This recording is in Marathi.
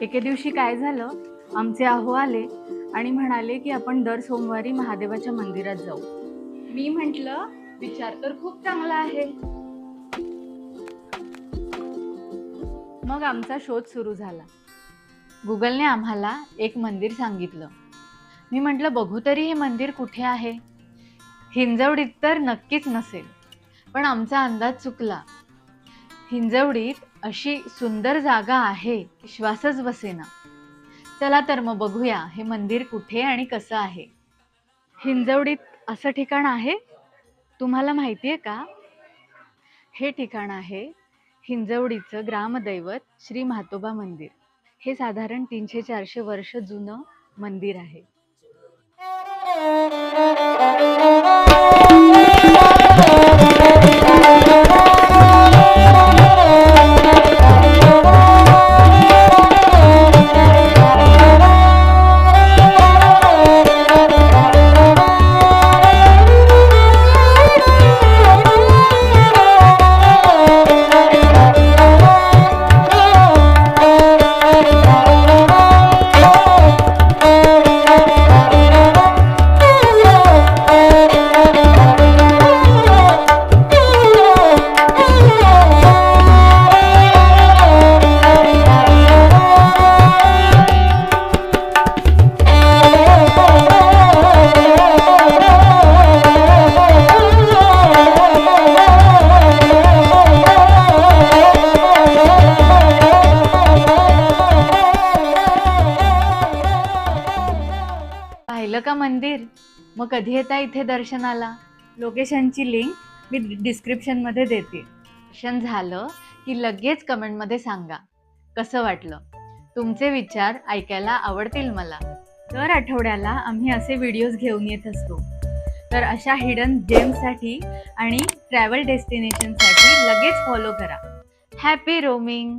एके दिवशी काय झालं, आमचे आहो आले आणि म्हणाले की आपण दर सोमवारी महादेवाच्या मंदिरात जाऊ. मी म्हंटल विचार तर खूप चांगला आहे. मग आमचा शोध सुरू झाला. गुगलने आम्हाला एक मंदिर सांगितलं. मी म्हटलं बघू तरी हे मंदिर कुठे आहे. हिंजवडीत तर नक्कीच नसेल, पण आमचा अंदाज चुकला. हिंजवडीत अशी सुंदर जागा आहे, विश्वासच बसेना. चला तर मग बघूया हे मंदिर कुठे आणि कसं आहे. हिंजवडीत असं ठिकाण आहे, तुम्हाला माहितीये का? हे ठिकाण आहे हिंजवडीचं ग्रामदैवत श्री म्हातोबा मंदिर. हे साधारण 300-400 वर्ष जुनं मंदिर आहे. पाहिलं का मंदिर? मग कधी येता इथे दर्शनाला? लोकेशनची लिंक मी डिस्क्रिप्शनमध्ये देते. दर्शन झालं की लगेच कमेंटमध्ये सांगा कसं वाटलं. तुमचे विचार ऐकायला आवडतील मला. दर आठवड्याला आम्ही असे व्हिडिओज घेऊन येत असतो. तर अशा हिडन जेम्ससाठी आणि ट्रॅव्हल डेस्टिनेशनसाठी लगेच फॉलो करा. Happy roaming.